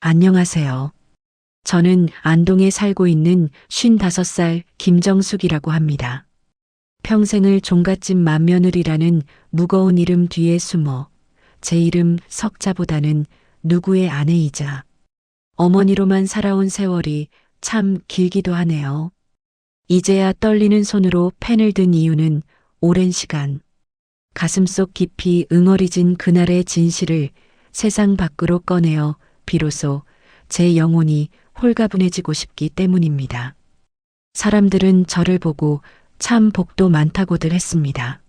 안녕하세요. 저는 안동에 살고 있는 55살 김정숙이라고 합니다. 평생을 종갓집 맏며느리라는 무거운 이름 뒤에 숨어 제 이름 석자보다는 누구의 아내이자 어머니로만 살아온 세월이 참 길기도 하네요. 이제야 떨리는 손으로 펜을 든 이유는 오랜 시간 가슴속 깊이 응어리진 그날의 진실을 세상 밖으로 꺼내어 비로소 제 영혼이 홀가분해지고 싶기 때문입니다. 사람들은 저를 보고 참 복도 많다고들 했습니다.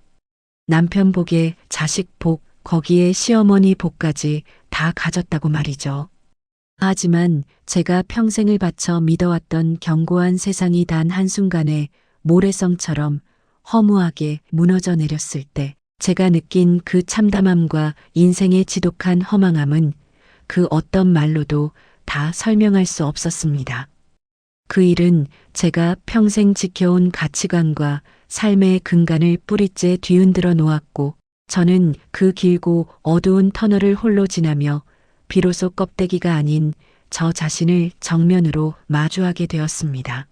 남편 복에 자식 복, 거기에 시어머니 복까지 다 가졌다고 말이죠. 하지만 제가 평생을 바쳐 믿어왔던 견고한 세상이 단 한순간에 모래성처럼 허무하게 무너져 내렸을 때 제가 느낀 그 참담함과 인생의 지독한 허망함은 그 어떤 말로도 다 설명할 수 없었습니다. 그 일은 제가 평생 지켜온 가치관과 삶의 근간을 뿌리째 뒤흔들어 놓았고 저는 그 길고 어두운 터널을 홀로 지나며 비로소 껍데기가 아닌 저 자신을 정면으로 마주하게 되었습니다.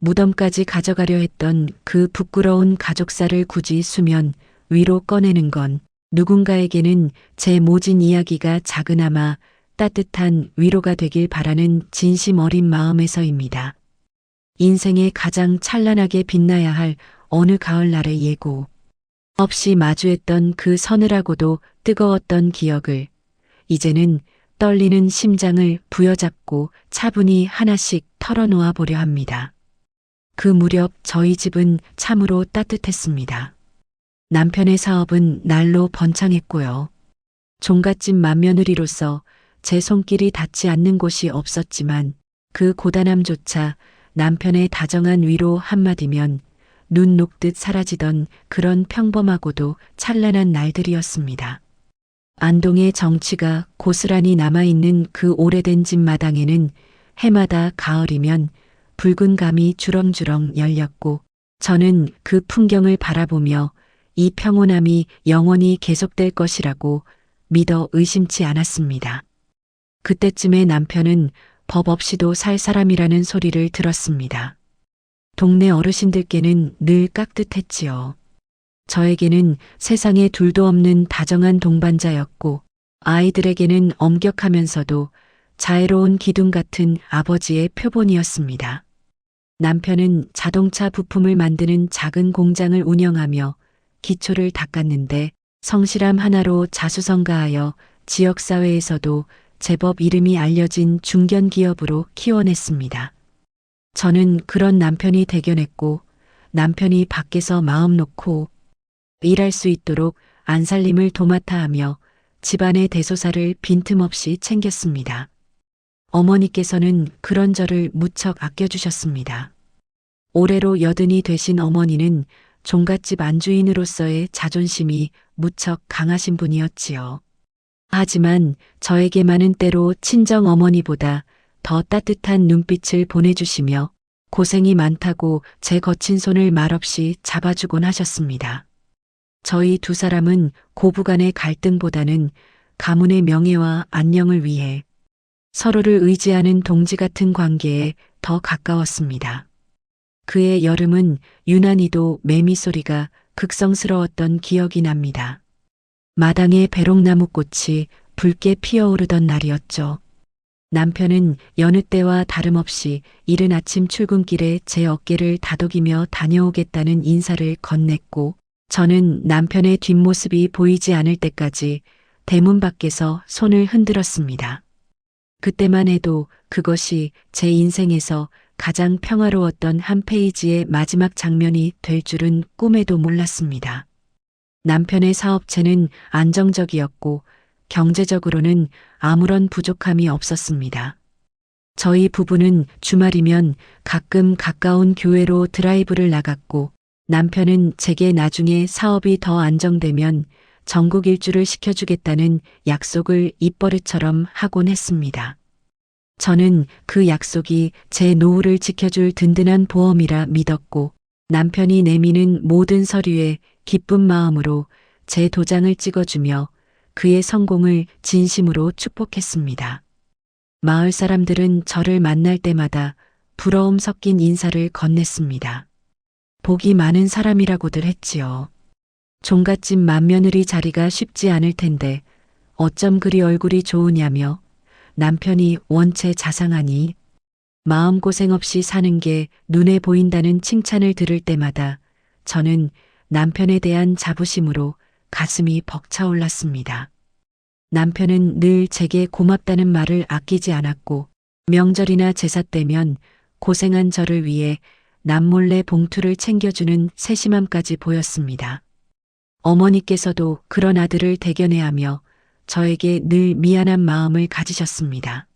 무덤까지 가져가려 했던 그 부끄러운 가족사를 굳이 수면 위로 꺼내는 건 누군가에게는 제 모진 이야기가 작으나마 따뜻한 위로가 되길 바라는 진심 어린 마음에서입니다. 인생에 가장 찬란하게 빛나야 할 어느 가을날의 예고. 없이 마주했던 그 서늘하고도 뜨거웠던 기억을 이제는 떨리는 심장을 부여잡고 차분히 하나씩 털어놓아 보려 합니다. 그 무렵 저희 집은 참으로 따뜻했습니다. 남편의 사업은 날로 번창했고요. 종갓집 맏며느리로서 제 손길이 닿지 않는 곳이 없었지만 그 고단함조차 남편의 다정한 위로 한마디면 눈 녹듯 사라지던 그런 평범하고도 찬란한 날들이었습니다. 안동의 정취가 고스란히 남아있는 그 오래된 집 마당에는 해마다 가을이면 붉은 감이 주렁주렁 열렸고 저는 그 풍경을 바라보며 이 평온함이 영원히 계속될 것이라고 믿어 의심치 않았습니다. 그때쯤에 남편은 법 없이도 살 사람이라는 소리를 들었습니다. 동네 어르신들께는 늘 깍듯했지요. 저에게는 세상에 둘도 없는 다정한 동반자였고 아이들에게는 엄격하면서도 자애로운 기둥 같은 아버지의 표본이었습니다. 남편은 자동차 부품을 만드는 작은 공장을 운영하며 기초를 닦았는데 성실함 하나로 자수성가하여 지역사회에서도 제법 이름이 알려진 중견기업으로 키워냈습니다. 저는 그런 남편이 대견했고 남편이 밖에서 마음 놓고 일할 수 있도록 안살림을 도맡아 하며 집안의 대소사를 빈틈없이 챙겼습니다. 어머니께서는 그런 저를 무척 아껴주셨습니다. 올해로 80이 되신 어머니는 종갓집 안주인으로서의 자존심이 무척 강하신 분이었지요. 하지만 저에게만은 때로 친정 어머니보다 더 따뜻한 눈빛을 보내주시며 고생이 많다고 제 거친 손을 말없이 잡아주곤 하셨습니다. 저희 두 사람은 고부간의 갈등보다는 가문의 명예와 안녕을 위해 서로를 의지하는 동지 같은 관계에 더 가까웠습니다. 그의 여름은 유난히도 매미 소리가 극성스러웠던 기억이 납니다. 마당에 배롱나무 꽃이 붉게 피어오르던 날이었죠. 남편은 여느 때와 다름없이 이른 아침 출근길에 제 어깨를 다독이며 다녀오겠다는 인사를 건넸고 저는 남편의 뒷모습이 보이지 않을 때까지 대문 밖에서 손을 흔들었습니다. 그때만 해도 그것이 제 인생에서 가장 평화로웠던 한 페이지의 마지막 장면이 될 줄은 꿈에도 몰랐습니다. 남편의 사업체는 안정적이었고 경제적으로는 아무런 부족함이 없었습니다. 저희 부부는 주말이면 가끔 가까운 교회로 드라이브를 나갔고 남편은 제게 나중에 사업이 더 안정되면 전국 일주를 시켜주겠다는 약속을 입버릇처럼 하곤 했습니다. 저는 그 약속이 제 노후를 지켜줄 든든한 보험이라 믿었고 남편이 내미는 모든 서류에 기쁜 마음으로 제 도장을 찍어주며 그의 성공을 진심으로 축복했습니다. 마을 사람들은 저를 만날 때마다 부러움 섞인 인사를 건넸습니다. 복이 많은 사람이라고들 했지요. 종갓집 맏며느리 자리가 쉽지 않을 텐데 어쩜 그리 얼굴이 좋으냐며 남편이 원체 자상하니 마음고생 없이 사는 게 눈에 보인다는 칭찬을 들을 때마다 저는 남편에 대한 자부심으로 가슴이 벅차올랐습니다. 남편은 늘 제게 고맙다는 말을 아끼지 않았고 명절이나 제사 때면 고생한 저를 위해 남몰래 봉투를 챙겨주는 세심함까지 보였습니다. 어머니께서도 그런 아들을 대견해하며 저에게 늘 미안한 마음을 가지셨습니다.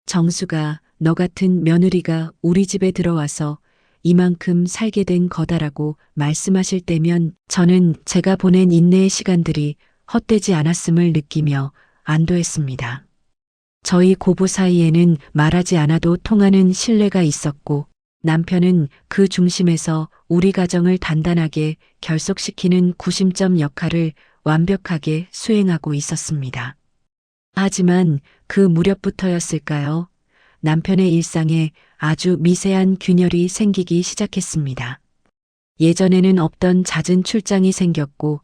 정수가 너 같은 며느리가 우리 집에 들어와서 이만큼 살게 된 거다라고 말씀하실 때면 저는 제가 보낸 인내의 시간들이 헛되지 않았음을 느끼며 안도했습니다. 저희 고부 사이에는 말하지 않아도 통하는 신뢰가 있었고 남편은 그 중심에서 우리 가정을 단단하게 결속시키는 구심점 역할을 완벽하게 수행하고 있었습니다. 하지만 그 무렵부터였을까요? 남편의 일상에 아주 미세한 균열이 생기기 시작했습니다. 예전에는 없던 잦은 출장이 생겼고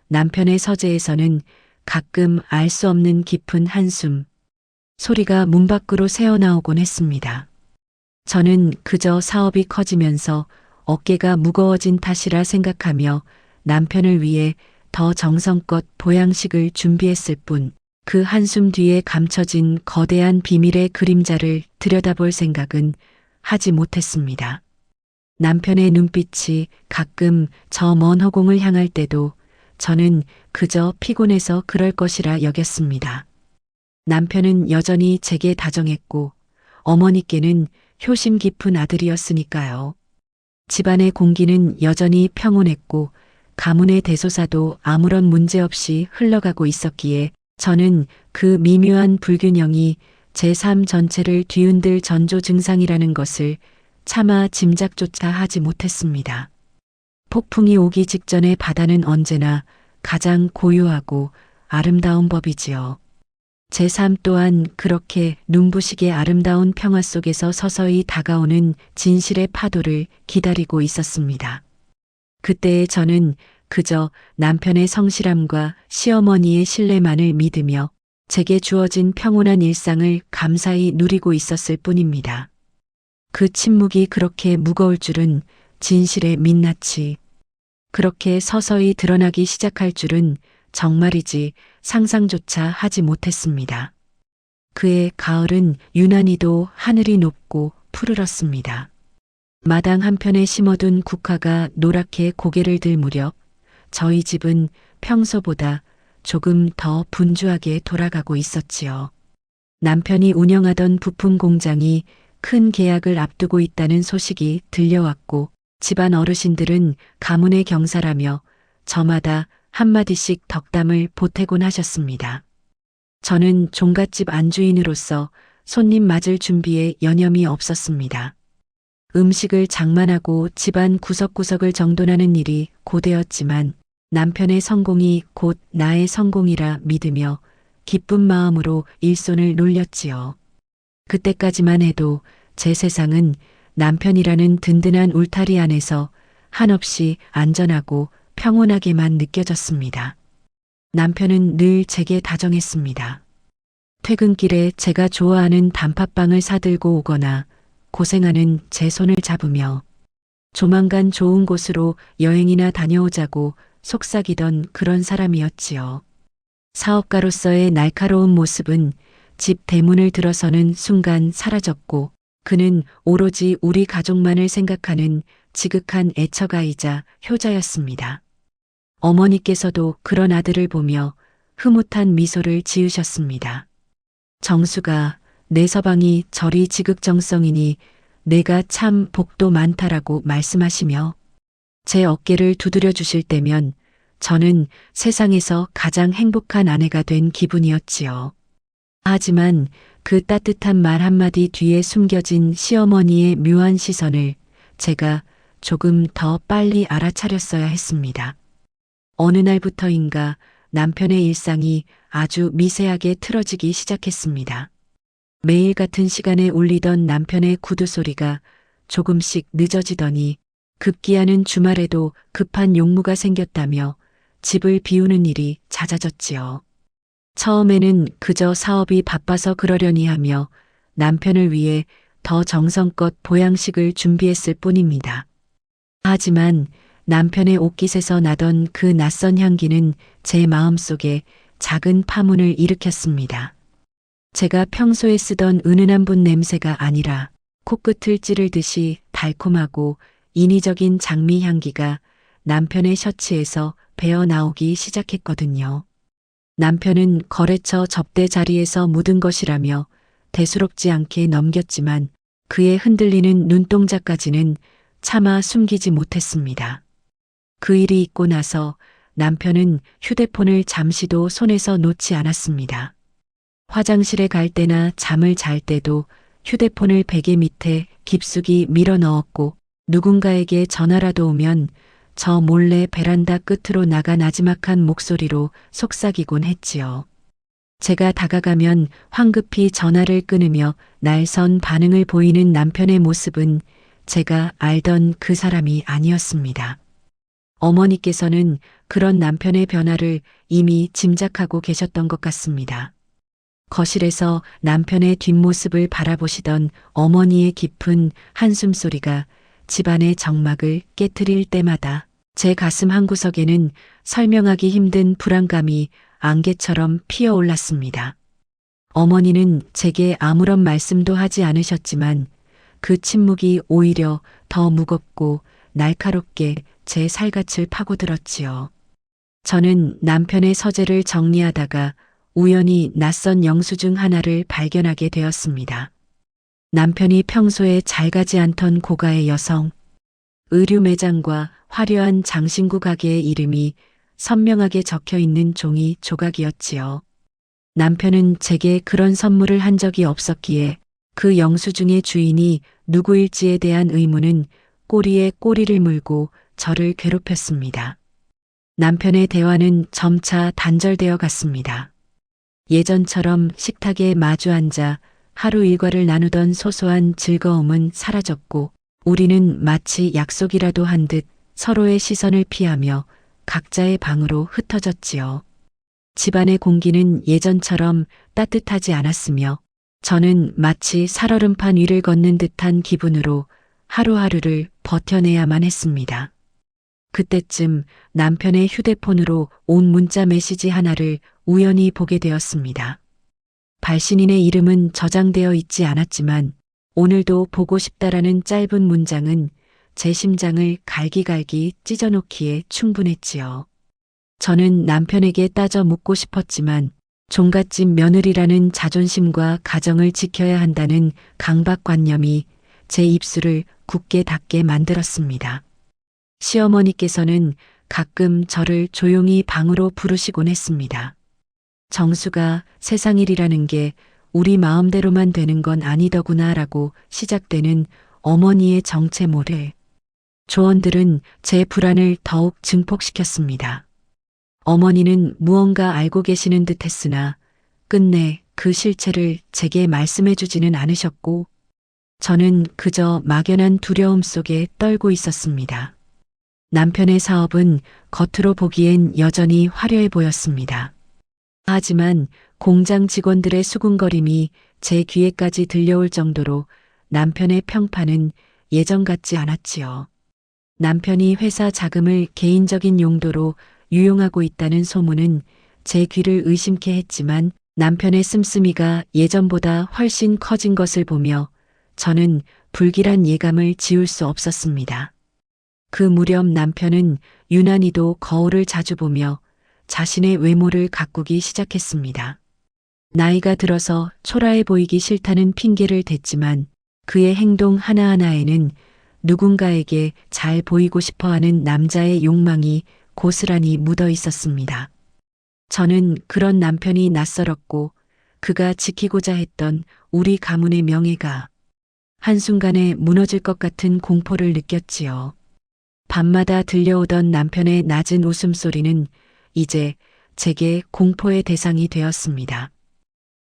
남편의 서재에서는 가끔 알 수 없는 깊은 한숨, 소리가 문 밖으로 새어나오곤 했습니다. 저는 그저 사업이 커지면서 어깨가 무거워진 탓이라 생각하며 남편을 위해 더 정성껏 보양식을 준비했을 뿐 그 한숨 뒤에 감춰진 거대한 비밀의 그림자를 들여다볼 생각은 하지 못했습니다. 남편의 눈빛이 가끔 저 먼 허공을 향할 때도 저는 그저 피곤해서 그럴 것이라 여겼습니다. 남편은 여전히 제게 다정했고 어머니께는 효심 깊은 아들이었으니까요. 집안의 공기는 여전히 평온했고 가문의 대소사도 아무런 문제 없이 흘러가고 있었기에 저는 그 미묘한 불균형이 제 삶 전체를 뒤흔들 전조 증상이라는 것을 차마 짐작조차 하지 못했습니다. 폭풍이 오기 직전의 바다는 언제나 가장 고요하고 아름다운 법이지요. 제 삶 또한 그렇게 눈부시게 아름다운 평화 속에서 서서히 다가오는 진실의 파도를 기다리고 있었습니다. 그때의 저는 그저 남편의 성실함과 시어머니의 신뢰만을 믿으며 제게 주어진 평온한 일상을 감사히 누리고 있었을 뿐입니다. 그 침묵이 그렇게 무거울 줄은 진실의 민낯이 그렇게 서서히 드러나기 시작할 줄은 정말이지 상상조차 하지 못했습니다. 그의 가을은 유난히도 하늘이 높고 푸르렀습니다. 마당 한편에 심어둔 국화가 노랗게 고개를 들 무렵 저희 집은 평소보다 조금 더 분주하게 돌아가고 있었지요. 남편이 운영하던 부품 공장이 큰 계약을 앞두고 있다는 소식이 들려왔고 집안 어르신들은 가문의 경사라며 저마다 한마디씩 덕담을 보태곤 하셨습니다. 저는 종갓집 안주인으로서 손님 맞을 준비에 여념이 없었습니다. 음식을 장만하고 집안 구석구석을 정돈하는 일이 고되었지만 남편의 성공이 곧 나의 성공이라 믿으며 기쁜 마음으로 일손을 놀렸지요. 그때까지만 해도 제 세상은 남편이라는 든든한 울타리 안에서 한없이 안전하고 평온하게만 느껴졌습니다. 남편은 늘 제게 다정했습니다. 퇴근길에 제가 좋아하는 단팥빵을 사들고 오거나 고생하는 제 손을 잡으며 조만간 좋은 곳으로 여행이나 다녀오자고 속삭이던 그런 사람이었지요. 사업가로서의 날카로운 모습은 집 대문을 들어서는 순간 사라졌고 그는 오로지 우리 가족만을 생각하는 지극한 애처가이자 효자였습니다. 어머니께서도 그런 아들을 보며 흐뭇한 미소를 지으셨습니다. 정수가 내 서방이 저리 지극정성이니 내가 참 복도 많다라고 말씀하시며 제 어깨를 두드려 주실 때면 저는 세상에서 가장 행복한 아내가 된 기분이었지요. 하지만 그 따뜻한 말 한마디 뒤에 숨겨진 시어머니의 묘한 시선을 제가 조금 더 빨리 알아차렸어야 했습니다. 어느 날부터인가 남편의 일상이 아주 미세하게 틀어지기 시작했습니다. 매일 같은 시간에 울리던 남편의 구두 소리가 조금씩 늦어지더니 급기야는 주말에도 급한 용무가 생겼다며 집을 비우는 일이 잦아졌지요. 처음에는 그저 사업이 바빠서 그러려니 하며 남편을 위해 더 정성껏 보양식을 준비했을 뿐입니다. 하지만 남편의 옷깃에서 나던 그 낯선 향기는 제 마음속에 작은 파문을 일으켰습니다. 제가 평소에 쓰던 은은한 분 냄새가 아니라 코끝을 찌르듯이 달콤하고 인위적인 장미 향기가 남편의 셔츠에서 배어 나오기 시작했거든요. 남편은 거래처 접대 자리에서 묻은 것이라며 대수롭지 않게 넘겼지만 그의 흔들리는 눈동자까지는 차마 숨기지 못했습니다. 그 일이 있고 나서 남편은 휴대폰을 잠시도 손에서 놓지 않았습니다. 화장실에 갈 때나 잠을 잘 때도 휴대폰을 베개 밑에 깊숙이 밀어 넣었고 누군가에게 전화라도 오면 저 몰래 베란다 끝으로 나가 나지막한 목소리로 속삭이곤 했지요. 제가 다가가면 황급히 전화를 끊으며 날선 반응을 보이는 남편의 모습은 제가 알던 그 사람이 아니었습니다. 어머니께서는 그런 남편의 변화를 이미 짐작하고 계셨던 것 같습니다. 거실에서 남편의 뒷모습을 바라보시던 어머니의 깊은 한숨 소리가 집안의 정막을 깨트릴 때마다 제 가슴 한구석에는 설명하기 힘든 불안감이 안개처럼 피어올랐습니다. 어머니는 제게 아무런 말씀도 하지 않으셨지만 그 침묵이 오히려 더 무겁고 날카롭게 제 살갗을 파고들었지요. 저는 남편의 서재를 정리하다가 우연히 낯선 영수증 하나를 발견하게 되었습니다. 남편이 평소에 잘 가지 않던 고가의 여성, 의류 매장과 화려한 장신구 가게의 이름이 선명하게 적혀 있는 종이 조각이었지요. 남편은 제게 그런 선물을 한 적이 없었기에 그 영수증의 주인이 누구일지에 대한 의문은 꼬리에 꼬리를 물고 저를 괴롭혔습니다. 남편의 대화는 점차 단절되어 갔습니다. 예전처럼 식탁에 마주 앉아 하루 일과를 나누던 소소한 즐거움은 사라졌고 우리는 마치 약속이라도 한 듯 서로의 시선을 피하며 각자의 방으로 흩어졌지요. 집안의 공기는 예전처럼 따뜻하지 않았으며 저는 마치 살얼음판 위를 걷는 듯한 기분으로 하루하루를 버텨내야만 했습니다. 그때쯤 남편의 휴대폰으로 온 문자 메시지 하나를 우연히 보게 되었습니다. 발신인의 이름은 저장되어 있지 않았지만 오늘도 보고 싶다라는 짧은 문장은 제 심장을 갈기갈기 찢어놓기에 충분했지요. 저는 남편에게 따져 묻고 싶었지만 종갓집 며느리라는 자존심과 가정을 지켜야 한다는 강박관념이 제 입술을 굳게 닫게 만들었습니다. 시어머니께서는 가끔 저를 조용히 방으로 부르시곤 했습니다. 정수가 세상 일이라는 게 우리 마음대로만 되는 건 아니더구나라고 시작되는 어머니의 정체 모래. 조언들은 제 불안을 더욱 증폭시켰습니다. 어머니는 무언가 알고 계시는 듯 했으나 끝내 그 실체를 제게 말씀해 주지는 않으셨고 저는 그저 막연한 두려움 속에 떨고 있었습니다. 남편의 사업은 겉으로 보기엔 여전히 화려해 보였습니다. 하지만 공장 직원들의 수군거림이 제 귀에까지 들려올 정도로 남편의 평판은 예전 같지 않았지요. 남편이 회사 자금을 개인적인 용도로 유용하고 있다는 소문은 제 귀를 의심케 했지만 남편의 씀씀이가 예전보다 훨씬 커진 것을 보며 저는 불길한 예감을 지울 수 없었습니다. 그 무렵 남편은 유난히도 거울을 자주 보며 자신의 외모를 가꾸기 시작했습니다. 나이가 들어서 초라해 보이기 싫다는 핑계를 댔지만 그의 행동 하나하나에는 누군가에게 잘 보이고 싶어하는 남자의 욕망이 고스란히 묻어 있었습니다. 저는 그런 남편이 낯설었고 그가 지키고자 했던 우리 가문의 명예가 한순간에 무너질 것 같은 공포를 느꼈지요. 밤마다 들려오던 남편의 낮은 웃음소리는 이제 제게 공포의 대상이 되었습니다.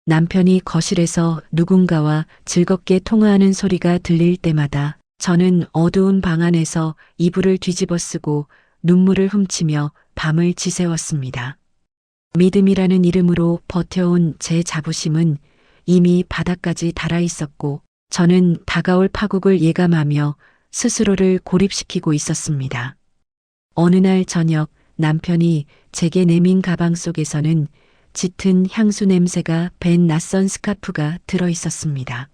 남편이 거실에서 누군가와 즐겁게 통화하는 소리가 들릴 때마다 저는 어두운 방 안에서 이불을 뒤집어 쓰고 눈물을 훔치며 밤을 지새웠습니다. 믿음이라는 이름으로 버텨온 제 자부심은 이미 바닥까지 달아 있었고 저는 다가올 파국을 예감하며 스스로를 고립시키고 있었습니다. 어느 날 저녁 남편이 제게 내민 가방 속에서는 짙은 향수 냄새가 밴 낯선 스카프가 들어 있었습니다.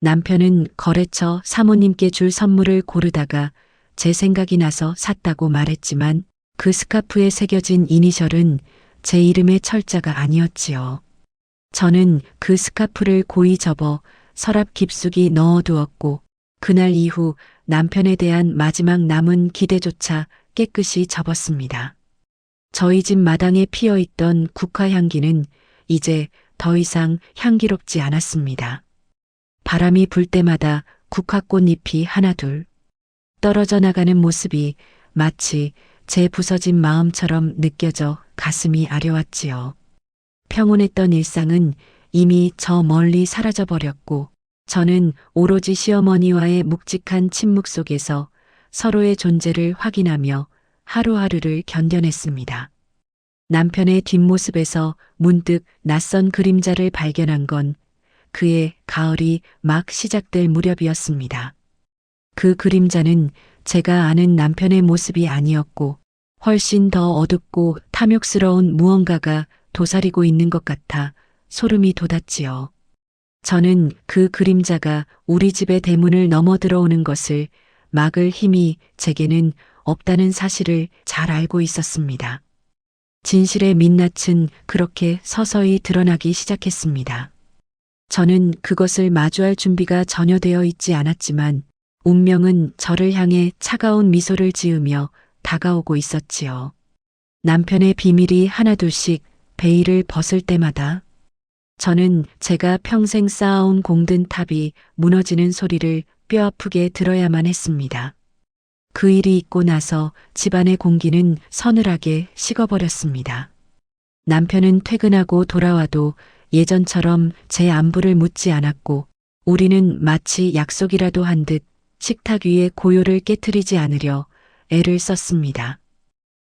남편은 거래처 사모님께 줄 선물을 고르다가 제 생각이 나서 샀다고 말했지만 그 스카프에 새겨진 이니셜은 제 이름의 철자가 아니었지요. 저는 그 스카프를 고이 접어 서랍 깊숙이 넣어두었고 그날 이후 남편에 대한 마지막 남은 기대조차 깨끗이 접었습니다. 저희 집 마당에 피어있던 국화향기는 이제 더 이상 향기롭지 않았습니다. 바람이 불 때마다 국화꽃잎이 하나둘 떨어져 나가는 모습이 마치 제 부서진 마음처럼 느껴져 가슴이 아려왔지요. 평온했던 일상은 이미 저 멀리 사라져 버렸고 저는 오로지 시어머니와의 묵직한 침묵 속에서 서로의 존재를 확인하며 하루하루를 견뎌냈습니다. 남편의 뒷모습에서 문득 낯선 그림자를 발견한 건 그의 가을이 막 시작될 무렵이었습니다. 그 그림자는 제가 아는 남편의 모습이 아니었고 훨씬 더 어둡고 탐욕스러운 무언가가 도사리고 있는 것 같아 소름이 돋았지요. 저는 그 그림자가 우리 집의 대문을 넘어 들어오는 것을 막을 힘이 제게는 없다는 사실을 잘 알고 있었습니다. 진실의 민낯은 그렇게 서서히 드러나기 시작했습니다. 저는 그것을 마주할 준비가 전혀 되어 있지 않았지만 운명은 저를 향해 차가운 미소를 지으며 다가오고 있었지요. 남편의 비밀이 하나둘씩 베일을 벗을 때마다 저는 제가 평생 쌓아온 공든 탑이 무너지는 소리를 뼈아프게 들어야만 했습니다. 그 일이 있고 나서 집안의 공기는 서늘하게 식어버렸습니다. 남편은 퇴근하고 돌아와도 예전처럼 제 안부를 묻지 않았고 우리는 마치 약속이라도 한 듯 식탁 위에 고요를 깨트리지 않으려 애를 썼습니다.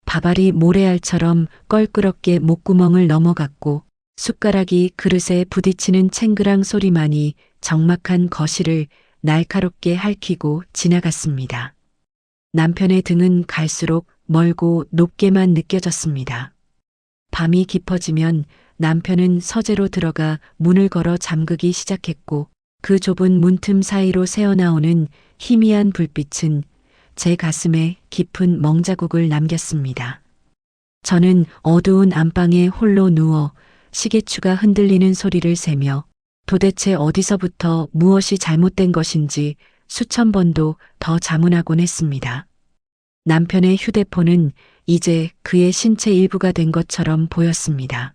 밥알이 모래알처럼 껄끄럽게 목구멍을 넘어갔고 숟가락이 그릇에 부딪히는 챙그랑 소리만이 적막한 거실을 날카롭게 핥히고 지나갔습니다. 남편의 등은 갈수록 멀고 높게만 느껴졌습니다. 밤이 깊어지면 남편은 서재로 들어가 문을 걸어 잠그기 시작했고 그 좁은 문틈 사이로 새어나오는 희미한 불빛은 제 가슴에 깊은 멍자국을 남겼습니다. 저는 어두운 안방에 홀로 누워 시계추가 흔들리는 소리를 세며 도대체 어디서부터 무엇이 잘못된 것인지 수천 번도 더 자문하곤 했습니다. 남편의 휴대폰은 이제 그의 신체 일부가 된 것처럼 보였습니다.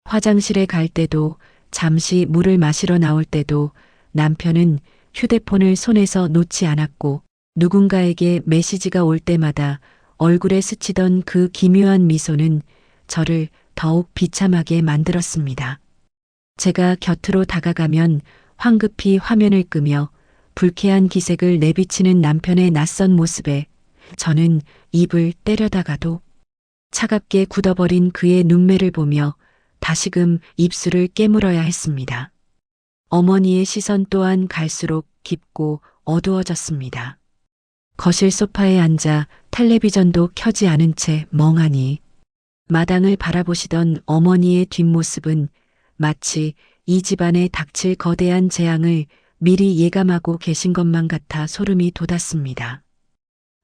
화장실에 갈 때도 잠시 물을 마시러 나올 때도 남편은 휴대폰을 손에서 놓지 않았고 누군가에게 메시지가 올 때마다 얼굴에 스치던 그 기묘한 미소는 저를 더욱 비참하게 만들었습니다. 제가 곁으로 다가가면 황급히 화면을 끄며 불쾌한 기색을 내비치는 남편의 낯선 모습에 저는 입을 때려다가도 차갑게 굳어버린 그의 눈매를 보며 다시금 입술을 깨물어야 했습니다. 어머니의 시선 또한 갈수록 깊고 어두워졌습니다. 거실 소파에 앉아 텔레비전도 켜지 않은 채 멍하니 마당을 바라보시던 어머니의 뒷모습은 마치 이 집안에 닥칠 거대한 재앙을 미리 예감하고 계신 것만 같아 소름이 돋았습니다.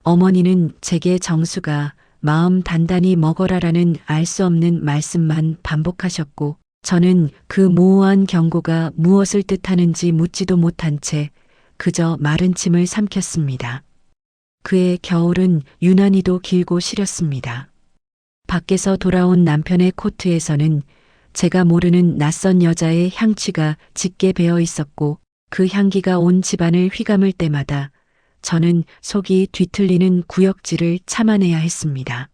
어머니는 제게 정수가 마음 단단히 먹어라라는 알 수 없는 말씀만 반복하셨고 저는 그 모호한 경고가 무엇을 뜻하는지 묻지도 못한 채 그저 마른 침을 삼켰습니다. 그의 겨울은 유난히도 길고 시렸습니다. 밖에서 돌아온 남편의 코트에서는 제가 모르는 낯선 여자의 향취가 짙게 배어 있었고 그 향기가 온 집안을 휘감을 때마다 저는 속이 뒤틀리는 구역질을 참아내야 했습니다.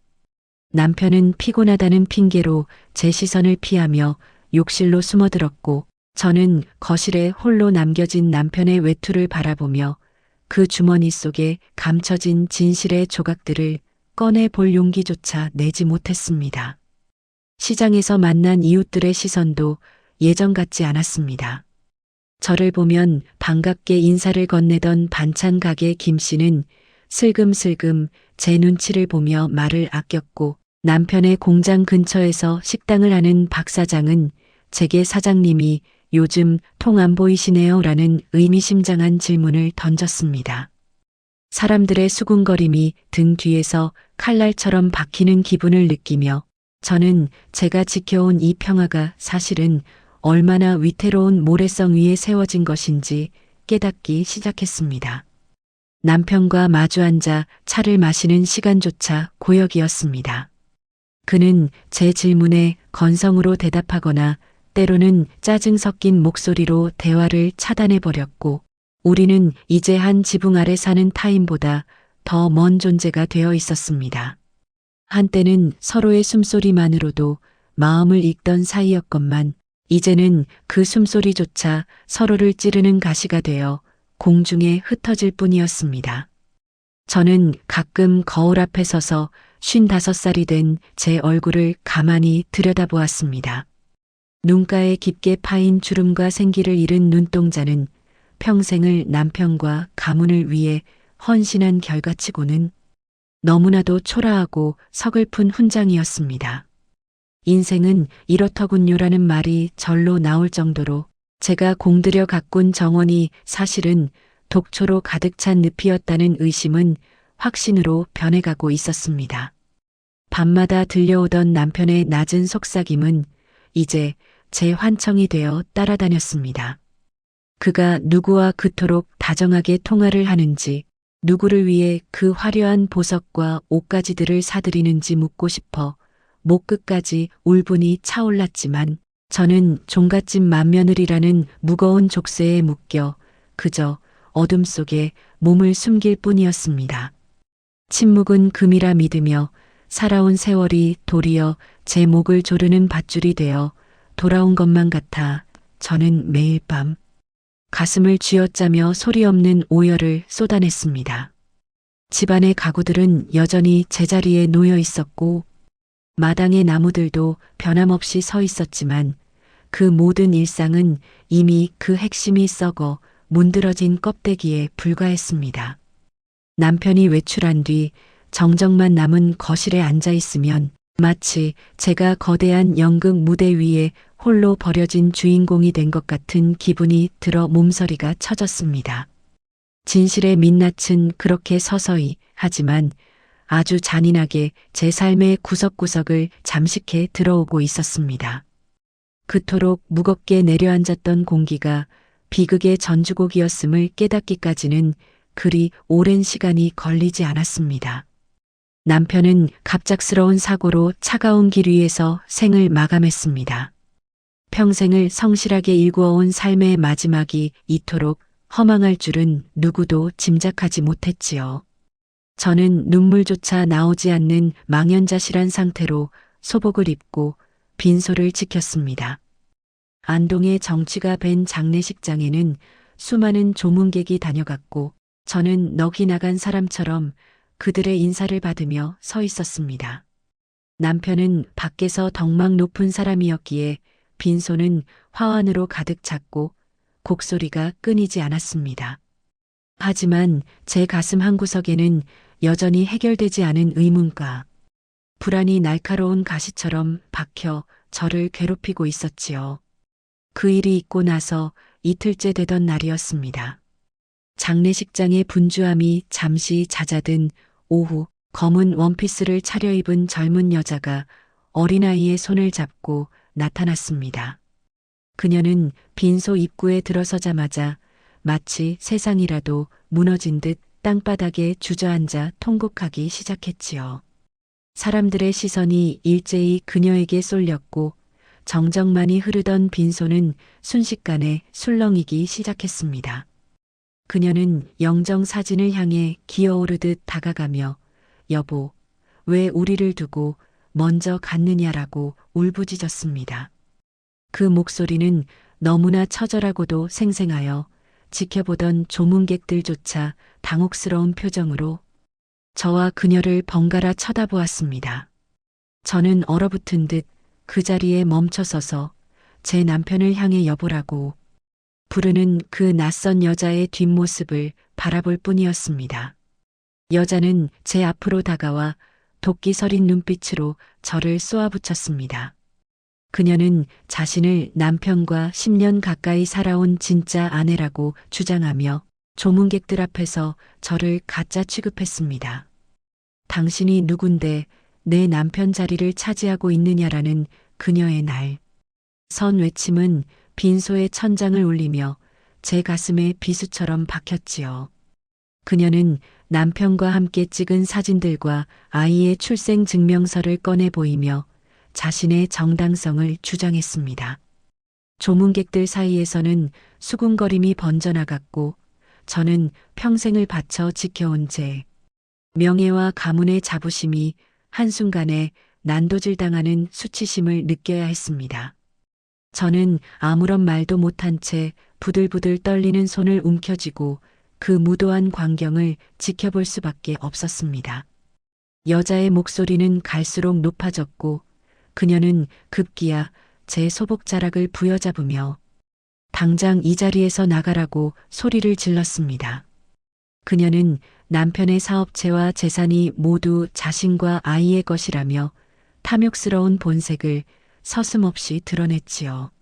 남편은 피곤하다는 핑계로 제 시선을 피하며 욕실로 숨어들었고 저는 거실에 홀로 남겨진 남편의 외투를 바라보며 그 주머니 속에 감춰진 진실의 조각들을 꺼내 볼 용기조차 내지 못했습니다. 시장에서 만난 이웃들의 시선도 예전 같지 않았습니다. 저를 보면 반갑게 인사를 건네던 반찬 가게 김 씨는 슬금슬금 제 눈치를 보며 말을 아꼈고 남편의 공장 근처에서 식당을 하는 박 사장은 제게 사장님이 요즘 통 안 보이시네요 라는 의미심장한 질문을 던졌습니다. 사람들의 수군거림이 등 뒤에서 칼날처럼 박히는 기분을 느끼며 저는 제가 지켜온 이 평화가 사실은 얼마나 위태로운 모래성 위에 세워진 것인지 깨닫기 시작했습니다. 남편과 마주 앉아 차를 마시는 시간조차 고역이었습니다. 그는 제 질문에 건성으로 대답하거나 때로는 짜증 섞인 목소리로 대화를 차단해버렸고 우리는 이제 한 지붕 아래 사는 타인보다 더 먼 존재가 되어 있었습니다. 한때는 서로의 숨소리만으로도 마음을 읽던 사이였건만 이제는 그 숨소리조차 서로를 찌르는 가시가 되어 공중에 흩어질 뿐이었습니다. 저는 가끔 거울 앞에 서서 55살이 된 제 얼굴을 가만히 들여다보았습니다. 눈가에 깊게 파인 주름과 생기를 잃은 눈동자는 평생을 남편과 가문을 위해 헌신한 결과치고는 너무나도 초라하고 서글픈 훈장이었습니다. 인생은 이렇더군요라는 말이 절로 나올 정도로 제가 공들여 가꾼 정원이 사실은 독초로 가득 찬 늪이었다는 의심은 확신으로 변해가고 있었습니다. 밤마다 들려오던 남편의 낮은 속삭임은 이제 제 환청이 되어 따라다녔습니다. 그가 누구와 그토록 다정하게 통화를 하는지, 누구를 위해 그 화려한 보석과 옷가지들을 사들이는지 묻고 싶어 목 끝까지 울분이 차올랐지만 저는 종갓집 맏며느리라는 무거운 족쇄에 묶여 그저 어둠 속에 몸을 숨길 뿐이었습니다. 침묵은 금이라 믿으며 살아온 세월이 도리어 제 목을 조르는 밧줄이 되어 돌아온 것만 같아 저는 매일 밤 가슴을 쥐어짜며 소리 없는 오열을 쏟아냈습니다. 집안의 가구들은 여전히 제자리에 놓여 있었고 마당의 나무들도 변함없이 서 있었지만 그 모든 일상은 이미 그 핵심이 썩어 문드러진 껍데기에 불과했습니다. 남편이 외출한 뒤 정적만 남은 거실에 앉아 있으면 마치 제가 거대한 연극 무대 위에 홀로 버려진 주인공이 된 것 같은 기분이 들어 몸서리가 쳐졌습니다. 진실의 민낯은 그렇게 서서히 하지만 아주 잔인하게 제 삶의 구석구석을 잠식해 들어오고 있었습니다. 그토록 무겁게 내려앉았던 공기가 비극의 전주곡이었음을 깨닫기까지는 그리 오랜 시간이 걸리지 않았습니다. 남편은 갑작스러운 사고로 차가운 길 위에서 생을 마감했습니다. 평생을 성실하게 일구어온 삶의 마지막이 이토록 허망할 줄은 누구도 짐작하지 못했지요. 저는 눈물조차 나오지 않는 망연자실한 상태로 소복을 입고 빈소를 지켰습니다. 안동의 정취가 밴 장례식장에는 수많은 조문객이 다녀갔고 저는 넋이 나간 사람처럼 그들의 인사를 받으며 서 있었습니다. 남편은 밖에서 덕망 높은 사람이었기에 빈소는 화환으로 가득 찼고 곡소리가 끊이지 않았습니다. 하지만 제 가슴 한구석에는 여전히 해결되지 않은 의문과 불안이 날카로운 가시처럼 박혀 저를 괴롭히고 있었지요. 그 일이 있고 나서 이틀째 되던 날이었습니다. 장례식장의 분주함이 잠시 잦아든 오후 검은 원피스를 차려입은 젊은 여자가 어린아이의 손을 잡고 나타났습니다. 그녀는 빈소 입구에 들어서자마자 마치 세상이라도 무너진 듯 땅바닥에 주저앉아 통곡하기 시작했지요. 사람들의 시선이 일제히 그녀에게 쏠렸고 정적만이 흐르던 빈소는 순식간에 술렁이기 시작했습니다. 그녀는 영정 사진을 향해 기어오르듯 다가가며 여보, 왜 우리를 두고 먼저 갔느냐라고 울부짖었습니다. 그 목소리는 너무나 처절하고도 생생하여 지켜보던 조문객들조차 당혹스러운 표정으로 저와 그녀를 번갈아 쳐다보았습니다. 저는 얼어붙은 듯 그 자리에 멈춰서서 제 남편을 향해 여보라고 부르는 그 낯선 여자의 뒷모습을 바라볼 뿐이었습니다. 여자는 제 앞으로 다가와 도끼 서린 눈빛으로 저를 쏘아붙였습니다. 그녀는 자신을 남편과 10년 가까이 살아온 진짜 아내라고 주장하며 조문객들 앞에서 저를 가짜 취급했습니다. 당신이 누군데 내 남편 자리를 차지하고 있느냐라는 그녀의 날. 선 외침은 빈소의 천장을 울리며 제 가슴에 비수처럼 박혔지요. 그녀는 남편과 함께 찍은 사진들과 아이의 출생 증명서를 꺼내 보이며 자신의 정당성을 주장했습니다. 조문객들 사이에서는 수군거림이 번져나갔고 저는 평생을 바쳐 지켜온 제 명예와 가문의 자부심이 한순간에 난도질당하는 수치심을 느껴야 했습니다. 저는 아무런 말도 못한 채 부들부들 떨리는 손을 움켜쥐고 그 무도한 광경을 지켜볼 수밖에 없었습니다. 여자의 목소리는 갈수록 높아졌고 그녀는 급기야 제 소복자락을 부여잡으며 당장 이 자리에서 나가라고 소리를 질렀습니다. 그녀는 남편의 사업체와 재산이 모두 자신과 아이의 것이라며 탐욕스러운 본색을 서슴없이 드러냈지요.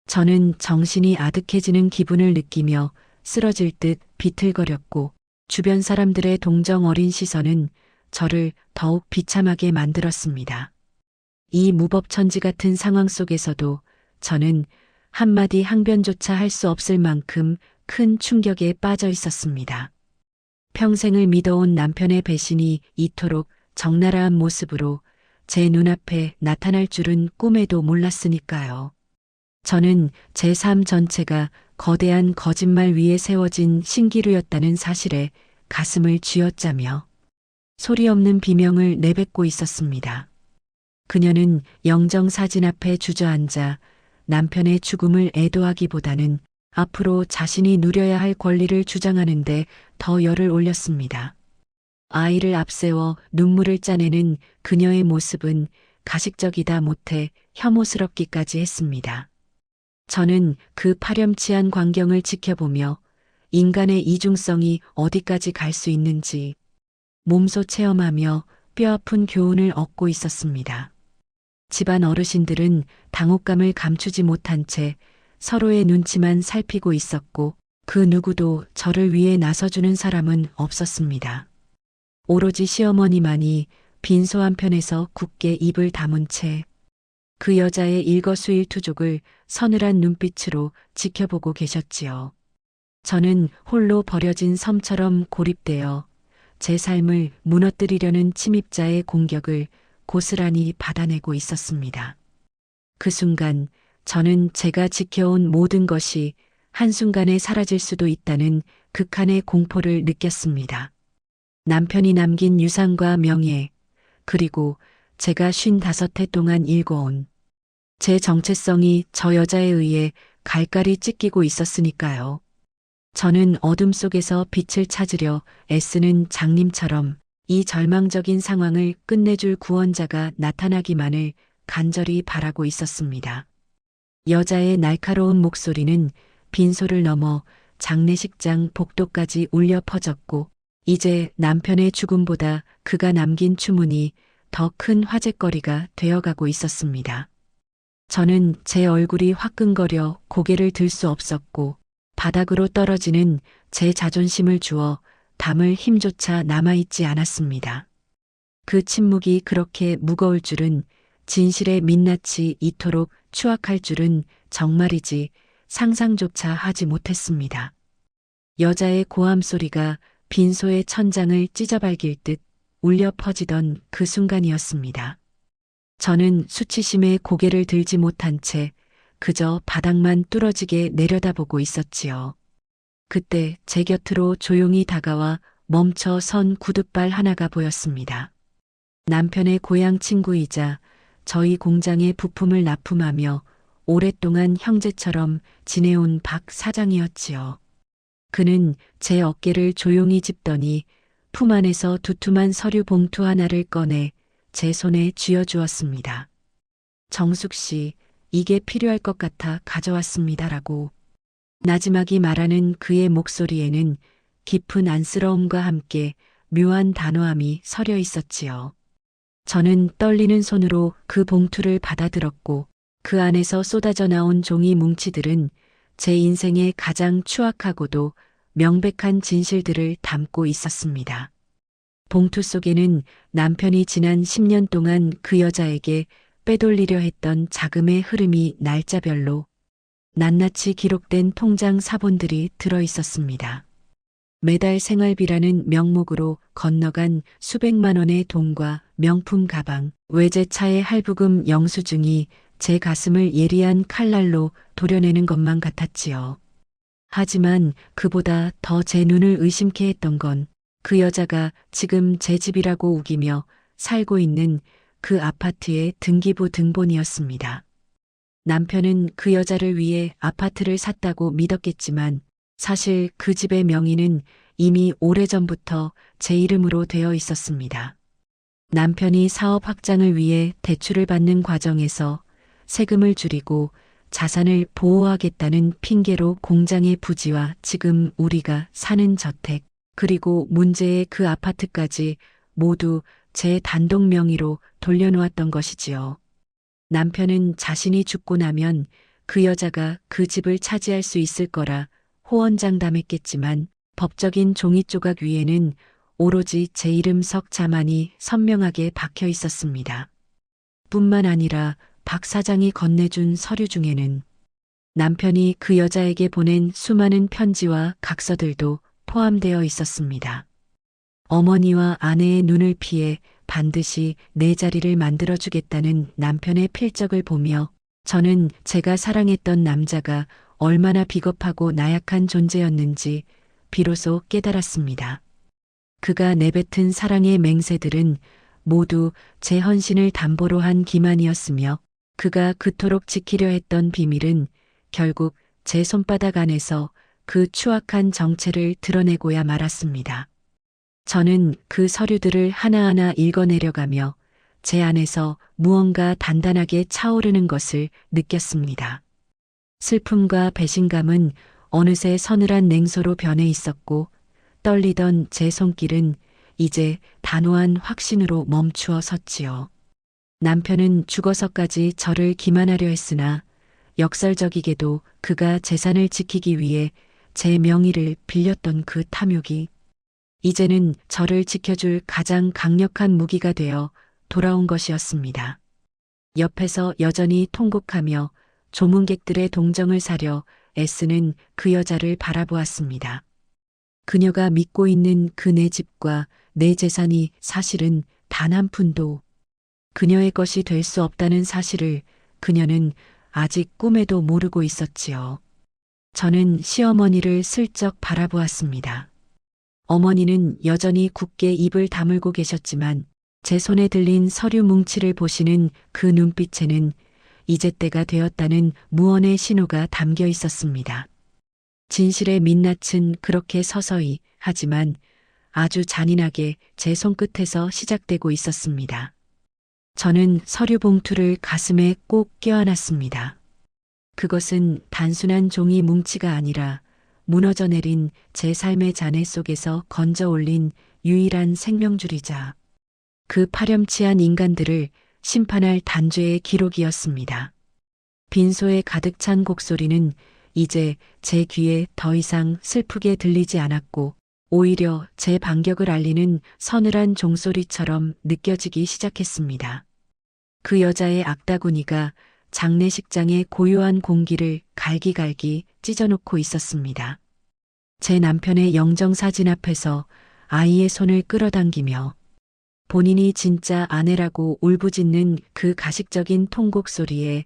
저는 정신이 아득해지는 기분을 느끼며 쓰러질 듯 비틀거렸고 주변 사람들의 동정 어린 시선은 저를 더욱 비참하게 만들었습니다. 이 무법천지 같은 상황 속에서도 저는 한마디 항변조차 할 수 없을 만큼 큰 충격에 빠져 있었습니다. 평생을 믿어온 남편의 배신이 이토록 적나라한 모습으로 제 눈앞에 나타날 줄은 꿈에도 몰랐으니까요. 저는 제 삶 전체가 거대한 거짓말 위에 세워진 신기루였다는 사실에 가슴을 쥐어짜며 소리 없는 비명을 내뱉고 있었습니다. 그녀는 영정사진 앞에 주저앉아 남편의 죽음을 애도하기보다는 앞으로 자신이 누려야 할 권리를 주장하는데 더 열을 올렸습니다. 아이를 앞세워 눈물을 짜내는 그녀의 모습은 가식적이다 못해 혐오스럽기까지 했습니다. 저는 그 파렴치한 광경을 지켜보며 인간의 이중성이 어디까지 갈 수 있는지 몸소 체험하며 뼈아픈 교훈을 얻고 있었습니다. 집안 어르신들은 당혹감을 감추지 못한 채 서로의 눈치만 살피고 있었고 그 누구도 저를 위해 나서주는 사람은 없었습니다. 오로지 시어머니만이 빈소 한편에서 굳게 입을 다문 채 그 여자의 일거수일투족을 서늘한 눈빛으로 지켜보고 계셨지요. 저는 홀로 버려진 섬처럼 고립되어 제 삶을 무너뜨리려는 침입자의 공격을 고스란히 받아내고 있었습니다. 그 순간 저는 제가 지켜온 모든 것이 한순간에 사라질 수도 있다는 극한의 공포를 느꼈습니다. 남편이 남긴 유산과 명예, 그리고 제가 55해 동안 일궈온 제 정체성이 저 여자에 의해 갈갈이 찢기고 있었으니까요. 저는 어둠 속에서 빛을 찾으려 애쓰는 장님처럼 이 절망적인 상황을 끝내줄 구원자가 나타나기만을 간절히 바라고 있었습니다. 여자의 날카로운 목소리는 빈소를 넘어 장례식장 복도까지 울려 퍼졌고 이제 남편의 죽음보다 그가 남긴 추문이 더 큰 화제거리가 되어가고 있었습니다. 저는 제 얼굴이 화끈거려 고개를 들 수 없었고 바닥으로 떨어지는 제 자존심을 주어 담을 힘조차 남아있지 않았습니다. 그 침묵이 그렇게 무거울 줄은, 진실의 민낯이 이토록 추악할 줄은 정말이지 상상조차 하지 못했습니다. 여자의 고함 소리가 빈소의 천장을 찢어발길 듯 울려 퍼지던 그 순간이었습니다. 저는 수치심에 고개를 들지 못한 채 그저 바닥만 뚫어지게 내려다보고 있었지요. 그때 제 곁으로 조용히 다가와 멈춰 선 구둣발 하나가 보였습니다. 남편의 고향 친구이자 저희 공장의 부품을 납품하며 오랫동안 형제처럼 지내온 박 사장이었지요. 그는 제 어깨를 조용히 짚더니 품 안에서 두툼한 서류 봉투 하나를 꺼내 제 손에 쥐어주었습니다. 정숙 씨, 이게 필요할 것 같아 가져왔습니다라고. 나지막이 말하는 그의 목소리에는 깊은 안쓰러움과 함께 묘한 단호함이 서려 있었지요. 저는 떨리는 손으로 그 봉투를 받아들었고 그 안에서 쏟아져 나온 종이 뭉치들은 제 인생의 가장 추악하고도 명백한 진실들을 담고 있었습니다. 봉투 속에는 남편이 지난 10년 동안 그 여자에게 빼돌리려 했던 자금의 흐름이 날짜별로 낱낱이 기록된 통장 사본들이 들어 있었습니다. 매달 생활비라는 명목으로 건너간 수백만 원의 돈과 명품 가방, 외제차의 할부금 영수증이 제 가슴을 예리한 칼날로 도려내는 것만 같았지요. 하지만 그보다 더 제 눈을 의심케 했던 건 그 여자가 지금 제 집이라고 우기며 살고 있는 그 아파트의 등기부 등본이었습니다. 남편은 그 여자를 위해 아파트를 샀다고 믿었겠지만 사실 그 집의 명의는 이미 오래전부터 제 이름으로 되어 있었습니다. 남편이 사업 확장을 위해 대출을 받는 과정에서 세금을 줄이고 자산을 보호하겠다는 핑계로 공장의 부지와 지금 우리가 사는 저택, 그리고 문제의 그 아파트까지 모두 제 단독 명의로 돌려놓았던 것이지요. 남편은 자신이 죽고 나면 그 여자가 그 집을 차지할 수 있을 거라 호언장담했겠지만 법적인 종이 조각 위에는 오로지 제 이름 석자만이 선명하게 박혀 있었습니다. 뿐만 아니라 박 사장이 건네준 서류 중에는 남편이 그 여자에게 보낸 수많은 편지와 각서들도 포함되어 있었습니다. 어머니와 아내의 눈을 피해 반드시 내 자리를 만들어주겠다는 남편의 필적을 보며 저는 제가 사랑했던 남자가 얼마나 비겁하고 나약한 존재였는지 비로소 깨달았습니다. 그가 내뱉은 사랑의 맹세들은 모두 제 헌신을 담보로 한 기만이었으며 그가 그토록 지키려 했던 비밀은 결국 제 손바닥 안에서 그 추악한 정체를 드러내고야 말았습니다. 저는 그 서류들을 하나하나 읽어내려가며 제 안에서 무언가 단단하게 차오르는 것을 느꼈습니다. 슬픔과 배신감은 어느새 서늘한 냉소로 변해 있었고 떨리던 제 손길은 이제 단호한 확신으로 멈추어 섰지요. 남편은 죽어서까지 저를 기만하려 했으나 역설적이게도 그가 재산을 지키기 위해 제 명의를 빌렸던 그 탐욕이 이제는 저를 지켜줄 가장 강력한 무기가 되어 돌아온 것이었습니다. 옆에서 여전히 통곡하며 조문객들의 동정을 사려 애쓰는 그 여자를 바라보았습니다. 그녀가 믿고 있는 그 내 집과 내 재산이 사실은 단 한 푼도 그녀의 것이 될 수 없다는 사실을 그녀는 아직 꿈에도 모르고 있었지요. 저는 시어머니를 슬쩍 바라보았습니다. 어머니는 여전히 굳게 입을 다물고 계셨지만 제 손에 들린 서류 뭉치를 보시는 그 눈빛에는 이제 때가 되었다는 무언의 신호가 담겨 있었습니다. 진실의 민낯은 그렇게 서서히 하지만 아주 잔인하게 제 손끝에서 시작되고 있었습니다. 저는 서류 봉투를 가슴에 꼭 껴안았습니다. 그것은 단순한 종이 뭉치가 아니라 무너져 내린 제 삶의 잔해 속에서 건져 올린 유일한 생명줄이자 그 파렴치한 인간들을 심판할 단죄의 기록이었습니다. 빈소에 가득 찬 곡소리는 이제 제 귀에 더 이상 슬프게 들리지 않았고 오히려 제 반격을 알리는 서늘한 종소리처럼 느껴지기 시작했습니다. 그 여자의 악다구니가 장례식장의 고요한 공기를 갈기갈기 찢어놓고 있었습니다. 제 남편의 영정사진 앞에서 아이의 손을 끌어당기며 본인이 진짜 아내라고 울부짖는 그 가식적인 통곡 소리에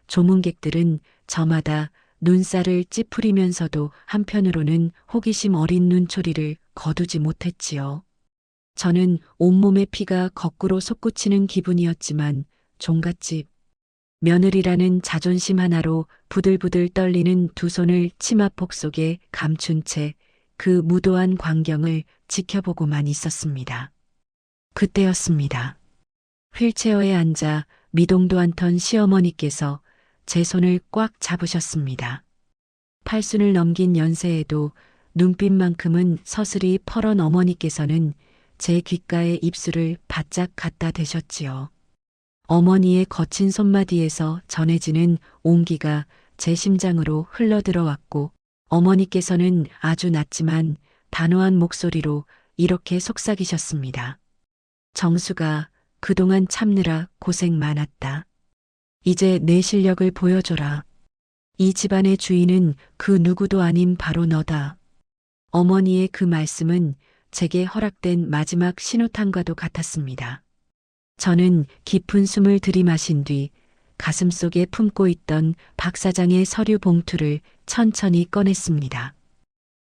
조문객들은 저마다 눈살을 찌푸리면서도 한편으로는 호기심 어린 눈초리를 거두지 못했지요. 저는 온몸의 피가 거꾸로 솟구치는 기분이었지만 종갓집 며느리라는 자존심 하나로 부들부들 떨리는 두 손을 치마폭 속에 감춘 채 그 무도한 광경을 지켜보고만 있었습니다. 그때였습니다. 휠체어에 앉아 미동도 않던 시어머니께서 제 손을 꽉 잡으셨습니다. 팔순을 넘긴 연세에도 눈빛만큼은 서슬이 펄은 어머니께서는 제 귓가에 입술을 바짝 갖다 대셨지요. 어머니의 거친 손마디에서 전해지는 온기가 제 심장으로 흘러들어왔고 어머니께서는 아주 낮지만 단호한 목소리로 이렇게 속삭이셨습니다. 정수가 그동안 참느라 고생 많았다. 이제 내 실력을 보여줘라. 이 집안의 주인은 그 누구도 아닌 바로 너다. 어머니의 그 말씀은 제게 허락된 마지막 신호탄과도 같았습니다. 저는 깊은 숨을 들이마신 뒤 가슴속에 품고 있던 박 사장의 서류 봉투를 천천히 꺼냈습니다.